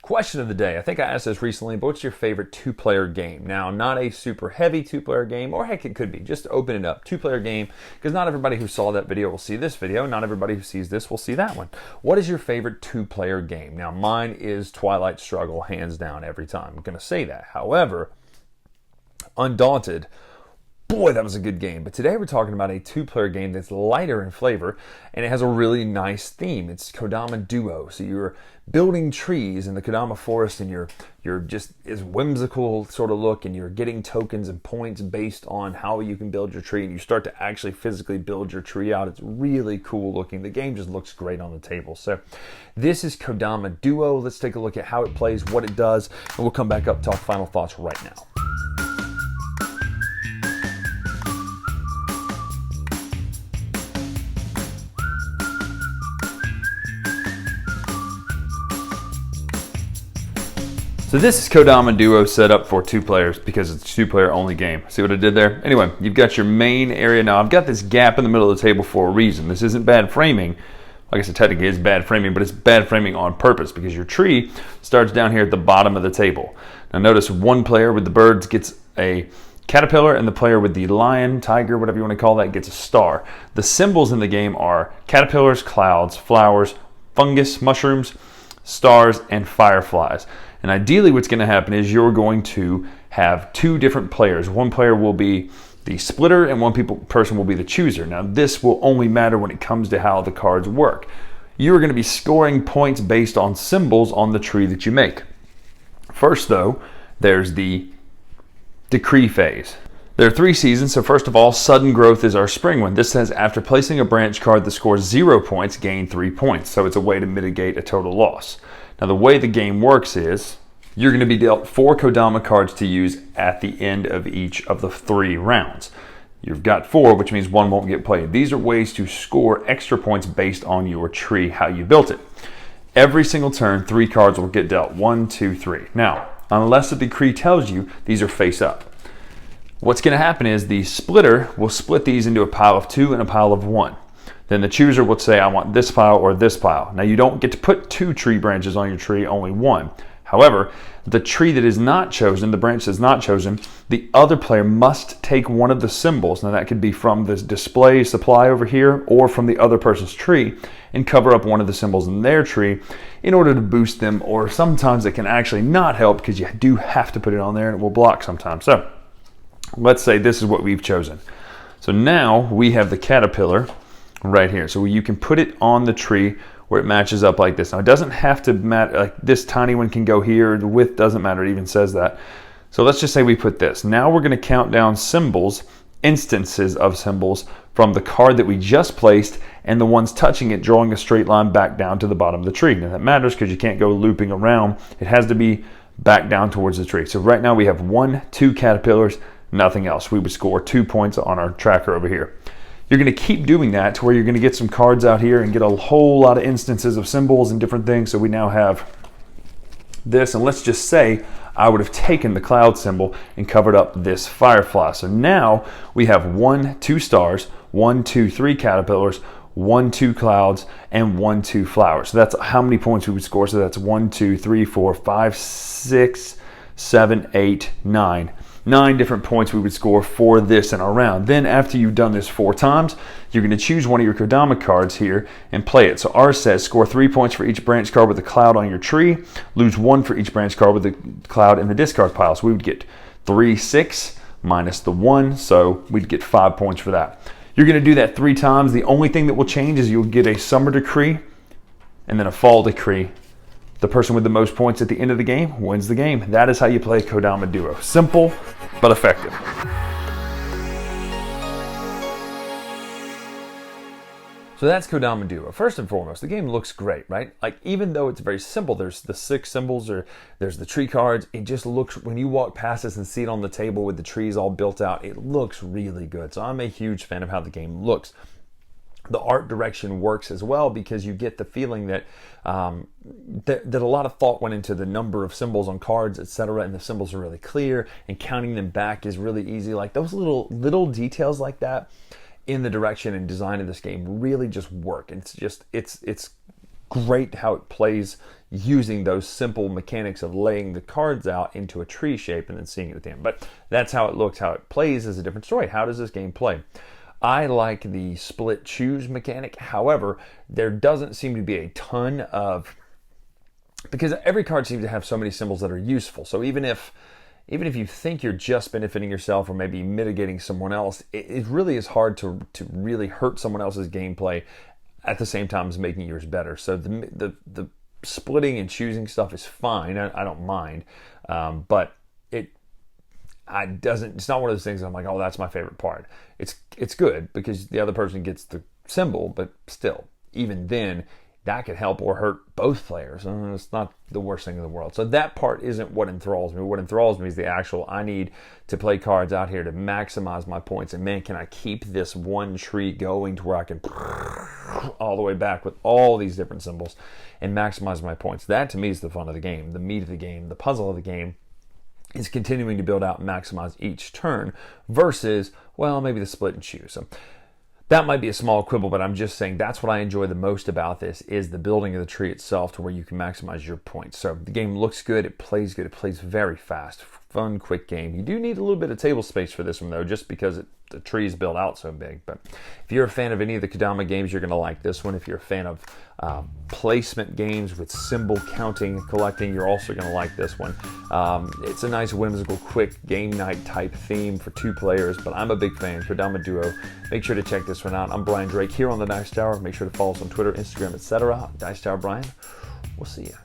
Question of the day. I think I asked this recently, but what's your favorite two-player game? Now, not a super heavy two-player game, or heck, it could be. Just open it up. Two-player game, because not everybody who saw that video will see this video. Not everybody who sees this will see that one. What is your favorite two-player game? Now, mine is Twilight Struggle, hands down, every time. I'm going to say that. However, Undaunted, boy, that was a good game. But today we're talking about a two-player game that's lighter in flavor, and it has a really nice theme. It's Kodama Duo. So you're building trees in the Kodama forest, and you're just is whimsical sort of look, and you're getting tokens and points based on how you can build your tree, and you start to actually physically build your tree out. It's really cool looking. The game just looks great on the table. So this is Kodama Duo. Let's take a look at how it plays, what it does, and we'll come back up, talk final thoughts right now. So this is Kodama Duo set up for two players because it's a two-player only game. See what I did there? Anyway, you've got your main area. Now, I've got this gap in the middle of the table for a reason. This isn't bad framing. Like I said, technically it's bad framing, but it's bad framing on purpose because your tree starts down here at the bottom of the table. Now notice one player with the birds gets a caterpillar, and the player with the lion, tiger, whatever you want to call that, gets a star. The symbols in the game are caterpillars, clouds, flowers, fungus, mushrooms, stars, and fireflies. And ideally what's going to happen is you're going to have two different players. One player will be the splitter and one person will be the chooser. Now this will only matter when it comes to how the cards work. You're going to be scoring points based on symbols on the tree that you make. First though, there's the decree phase. There are 3 seasons, so first of all, sudden growth is our spring one. This says after placing a branch card that scores 0 points, gain 3 points. So it's a way to mitigate a total loss. Now the way the game works is you're going to be dealt 4 Kodama cards to use at the end of each of the 3 rounds. You've got 4, which means 1 won't get played. These are ways to score extra points based on your tree, how you built it. Every single turn, 3 cards will get dealt. 1, 2, 3. Now, unless the decree tells you, these are face up. What's going to happen is the splitter will split these into a pile of 2 and a pile of 1. Then the chooser would say, I want this pile or this pile. Now you don't get to put 2 tree branches on your tree, only 1. However, the tree that is not chosen, the branch that's not chosen, the other player must take one of the symbols. Now that could be from this display supply over here or from the other person's tree and cover up one of the symbols in their tree in order to boost them, or sometimes it can actually not help because you do have to put it on there and it will block sometimes. So let's say this is what we've chosen. So now we have the caterpillar right here. So you can put it on the tree where it matches up like this. Now it doesn't have to matter, like this tiny one can go here, the width doesn't matter, it even says that. So let's just say we put this. Now we're going to count down symbols, instances of symbols from the card that we just placed and the ones touching it, drawing a straight line back down to the bottom of the tree. Now that matters because you can't go looping around. It has to be back down towards the tree. So right now we have 1, 2 caterpillars, nothing else. We would score 2 points on our tracker over here. You're going to keep doing that to where you're going to get some cards out here and get a whole lot of instances of symbols and different things. So we now have this, and let's just say I would have taken the cloud symbol and covered up this firefly. So now we have 1, 2 stars, 1, 2, 3 caterpillars, 1, 2 clouds, and 1, 2 flowers. So that's how many points we would score. So that's 1, 2, 3, 4, 5, 6, 7, 8, 9. 9 different points we would score for this in our round. Then after you've done this 4 times, you're going to choose one of your Kodama cards here and play it. So ours says score 3 points for each branch card with a cloud on your tree, lose 1 for each branch card with a cloud in the discard pile. So we would get 3, 6 minus the 1, so we'd get 5 points for that. You're going to do that 3 times. The only thing that will change is you'll get a summer decree and then a fall decree. The person with the most points at the end of the game wins the game. That is how you play Kodama Duo. Simple, but effective. So that's Kodama Duo. First and foremost, the game looks great, right? Like, even though it's very simple, there's the 6 symbols, or there's the tree cards, it just looks, when you walk past this and see it on the table with the trees all built out, it looks really good. So I'm a huge fan of how the game looks. The art direction works as well because you get the feeling that that a lot of thought went into the number of symbols on cards, etc., and the symbols are really clear, and counting them back is really easy. Like those little details like that in the direction and design of this game really just work. And it's great how it plays using those simple mechanics of laying the cards out into a tree shape and then seeing it at the end. But that's how it looks. How it plays is a different story. How does this game play? I like the split choose mechanic. However, there doesn't seem to be a ton of, because every card seems to have so many symbols that are useful. So even if you think you're just benefiting yourself or maybe mitigating someone else, it really is hard to really hurt someone else's gameplay at the same time as making yours better. So the splitting and choosing stuff is fine. I don't mind, but it's not one of those things I'm like, oh, that's my favorite part. It's good because the other person gets the symbol, but still, even then, that could help or hurt both players. It's not the worst thing in the world. So that part isn't what enthralls me. What enthralls me is the actual, I need to play cards out here to maximize my points. And man, can I keep this one tree going to where I can all the way back with all these different symbols and maximize my points. That to me is the fun of the game, the meat of the game, the puzzle of the game is continuing to build out and maximize each turn versus, well, maybe the split and choose. So that might be a small quibble, but I'm just saying that's what I enjoy the most about this is the building of the tree itself to where you can maximize your points. So the game looks good, it plays very fast, fun, quick game. You do need a little bit of table space for this one though, just because the tree is built out so big. But if you're a fan of any of the Kodama games, you're going to like this one. If you're a fan of placement games with symbol counting and collecting, you're also going to like this one. It's a nice, whimsical, quick game night type theme for 2 players, but I'm a big fan. Kodama Duo. Make sure to check this one out. I'm Bryan Drake here on the Dice Tower. Make sure to follow us on Twitter, Instagram, etc. Dice Tower Bryan. We'll see you.